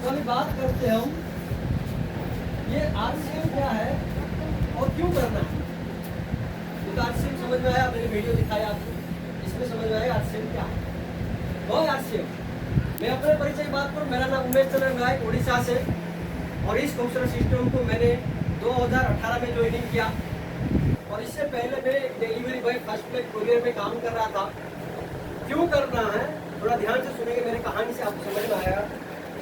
तो अभी बात करते हैं हम ये आरसीएम क्या है और क्यों करना है। तो आरसीएम समझ में आया, मैंने वीडियो दिखाया आपको, इसमें समझ में आया आरसीएम क्या है। कौन आरसीएम? मैं अपने परिचय की बात करूँ, मेरा नाम उमेश चंद्र नायक, उड़ीसा से, और इस कंप्यूटर सिस्टम को मैंने 2018 में ज्वाइनिंग किया। और इससे पहले मैं delivery boy first flight courier में काम कर रहा था। क्यों करना है थोड़ा ध्यान से सुनेंगे, मेरी कहानी से आपको समझ में आएगा।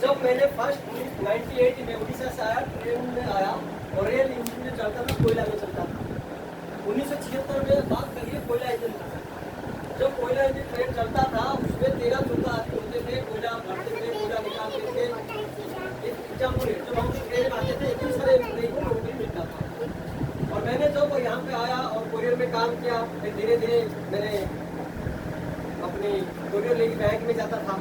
जब मैंने फर्स्ट 98 में उड़ीसा से आया, ट्रेन में आया और रेल इंजन में चलता था, कोयला में चलता था। 1976 में बात करिए, कोयला इंजन था। जब कोयला इंजन ट्रेन चलता था उसमें 13-14 आदमी होते थे, कोयला भरते थे, कोयला निकालते थे। जब हम ट्रेन में आते थे इतने सारे नौकरी मिलता था। और मैंने जब यहाँ पे आया और कोरियर में काम किया, फिर धीरे धीरे मैंने अपनी कोरियर लेके बैंक में जाता था।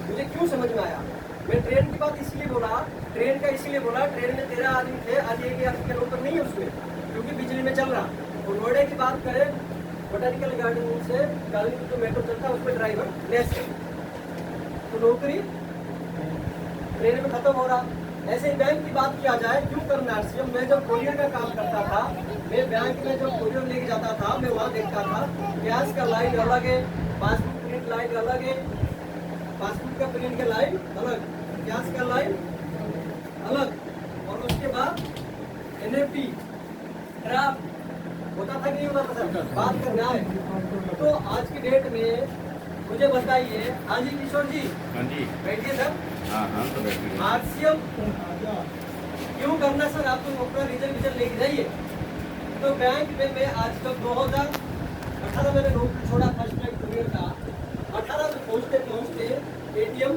मुझे क्यों समझ में आया, मैं ट्रेन की बात इसलिए बोला, ट्रेन का इसलिए बोला, ट्रेन में 13 आदमी थे, आज एक आदमी का नौकर नहीं है उसमें, क्योंकि बिजली में चल रहा। और नोएडा की बात करें, बोटेनिकल गार्डन से काली जो मेट्रो चलता है उसमें ड्राइवर लेस है, तो नौकरी ट्रेन में खत्म हो रहा। ऐसे ही बैंक की बात किया जाए, क्यों करना आरसीएम। मैं जब कोरियर का काम करता था, मैं बैंक में जब कोरियर लेके जाता था, मैं वहाँ देखता था गैस का लाइन अलग है, पासबुक प्रिंट लाइन अलग है, पासबुक का प्रिंट का लाइन अलग, गैस का लाइन अलग, और उसके बाद एनएफटी ड्राफ्ट होता था कि नहीं होता था सर, बात करना है। तो आज की डेट में मुझे बताइए, हाँ जी किशोर जी, हाँ जी, बैठिए सर। हाँ तो बैठिए। आरसीएम क्यों करना सर, आप तो अपना रीजन लेके जाइए। तो बैंक में मैं आज तक 2018 मैंने नौकरी छोड़ा फर्स्ट फ्लाइट कोरियर का। 18 में पहुँचते पहुँचते एटीएम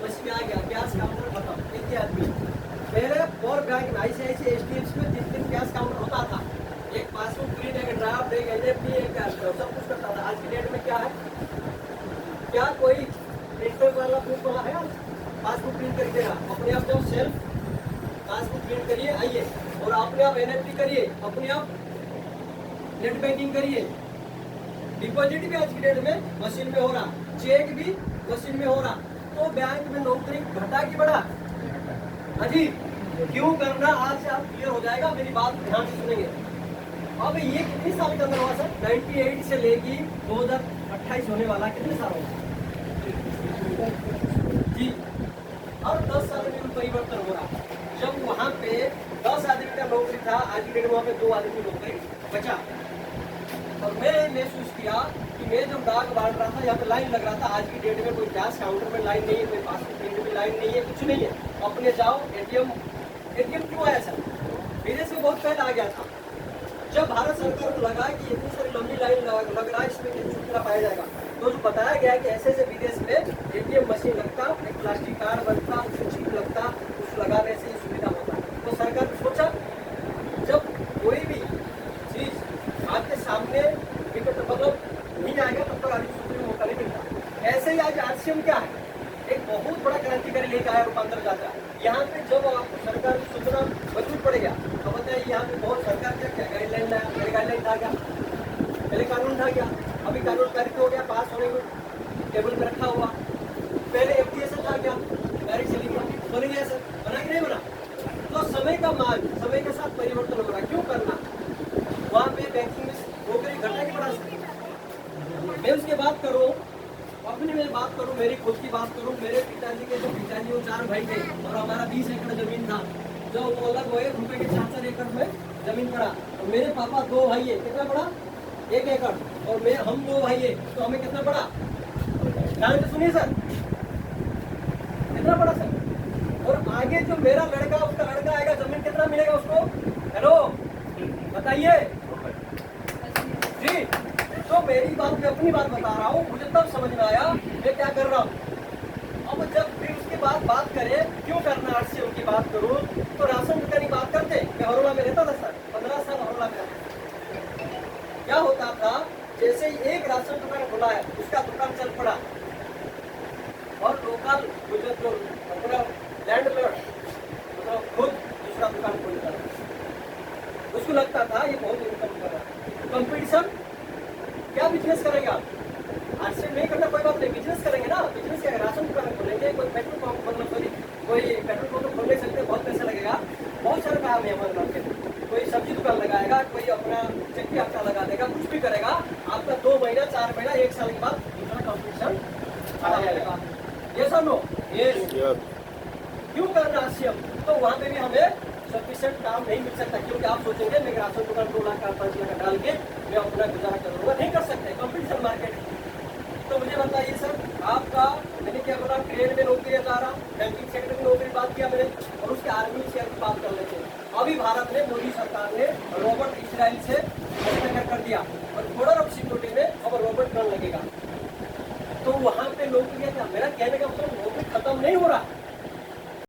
मशीन आ गया, कैश काउंटर खत्म, एक ही आदमी। पहले और बैंक में ICICI HDFC में जिस दिन कैश काउंटर होता था, एक पासबुक प्रिंट, एक ड्राफ्ट, एक एनएफटी, एक कैश सब कुछ करता था। आज की डेट में क्या है, क्या कोई प्रिंटर वाला प्रूफ वाला है? पासबुक प्रिंट कर देगा अपने आप, जब सेल्फ पासबुक प्रिंट करिए आइए, और अपने आप एनएफटी करिए, अपने आप नेट बैंकिंग करिए। डिपॉजिट भी आज की डेट में मशीन में हो रहा, चेक भी मशीन में हो रहा। तो बैंक में नौकरी घटा कि बढ़ा? अजी क्यों करना, आज से आप क्लियर हो जाएगा, मेरी बात ध्यान से सुनेंगे। अब ये कितने साल के अंदर हुआ सर? 98 से लेके 2028 होने वाला, कितने साल होगा जी? और 10 साल में परिवर्तन हो रहा। जब वहाँ पे 10 आदमी का नौकरी था, आज की डेट में वहाँ पे 2 आदमी की नौकरी बचा। और मैं महसूस किया कि मैं जब डाक बांट रहा था, यहाँ पे लाइन लग रहा था। आज की डेट में कोई कैश काउंटर में लाइन नहीं है, कोई पासबुक प्रिंट में लाइन नहीं है, कुछ नहीं है। अपने जाओ एटीएम क्यों आया सर? विदेश में बहुत पहले आ गया था। जब भारत सरकार को लगा कि इतनी सारी लंबी लाइन लग रहा है, इसमें कैसे छुटकारा पाया जाएगा, तो जो बताया गया कि ऐसे ऐसे विदेश में एटीएम मशीन लगता, एक प्लास्टिक कार्ड बनता, उसमें चिप लगता, उस लगाने से सुविधा होता। तो सरकार ने सोचा जब कोई भी चीज आपके सामने मतलब नहीं आएगा तब तक आदमी सोचने का मौका नहीं मिलता। ऐसे ही आज आरसीएम क्या है, एक बहुत बड़ा क्रांतिकारी लेकर आया, रूपांतर जाता है। यहाँ पे जब आपको सरकार को सोचना मजबूर पड़ेगा, तो बताइए यहाँ पे बहुत सरकार क्या गाइडलाइन लाया, पहले गाइडलाइन था क्या, पहले कानून था क्या, अभी कानून पारित हो गया, पास होने को टेबल पे रखा हुआ। पहले FTS था क्या, डायरेक्ट सेलिंग बन गया सर, बना कि नहीं बना? तो समय का मांग, समय के साथ परिवर्तन हो रहा। क्यों करना, वहाँ पे बैंकिंग में नौकरी घटना की बढ़ा सकती। मैं उसकी बात करूँ, अपनी मैं बात करूँ, मेरी खुद की बात करूँ, मेरे पिताजी के जो पिताजी वो 4 भाई थे, और हमारा 20 एकड़ जमीन था, जो वो अलग हुए, रुपए के 4-4 एकड़ में जमीन पड़ा। और मेरे पापा 2 भाई है, कितना पड़ा? 1 एकड़। और हम 2 भाई है, तो हमें कितना पड़ा? ध्यान से सुनिए सर, कितना पड़ा सर? और आगे जो मेरा लड़का, उसका लड़का आएगा, जमीन कितना मिलेगा उसको? हेलो बताइए जी। तो मेरी बात, मैं अपनी बात बता रहा हूँ, मुझे तब समझ में आया मैं क्या कर रहा हूँ। अब जब फिर उसके बाद बात करें क्यों करना आरसीएम की बात करूँ, तो राशन दुकान की बात करते। मैं हरोला में रहता था सर, 15 साल हरोला में रहता। क्या होता था, जैसे ही एक राशन दुकान खुला है, उसका दुकान चल पड़ा, और लोकल जो अपना लैंडलॉर्ड मतलब खुद दूसरा दुकान खोलता था। उसको लगता था ये बहुत इनकम कर रहा है। कंपटीशन, क्या बिजनेस करेंगे आप? आरसीएम नहीं करना कोई बात नहीं, बिजनेस करेंगे ना। बिजनेस क्या, राशन दुकान खोलेंगे, कोई पेट्रोल पंप मतलब के बाद दूसरा कंपटीशन आ जाएगा। ये सब नो ये क्यों करना आरसीएम? तो वहाँ पे भी हमें सफिशिएंट काम नहीं मिल सकता, क्योंकि आप सोचेंगे मैं राशन दुकान 2 लाख का 5 लाख का डाल के मैं अपना गुजारा करूँगा, नहीं कर सकते, कंपटीशन मार्केट है। तो मुझे बताइए सर, आपका मैंने क्या बोला, ट्रेड में नौकरी जा रहा, बैंकिंग सेक्टर में नौकरी बात किया मैंने, और उसके आर्मी शेयर की बात कर लेते हैं। अभी भारत ने, मोदी सरकार ने रोबोट इजराइल से हस्ताक्षर कर दिया और बॉर्डर ऑफ सिक्योरिटी में अब रोबोट रन लगेगा। तो वहाँ पे नौकरियाँ क्या, मेरा कहने का मतलब नौकरी खत्म नहीं हो रहा,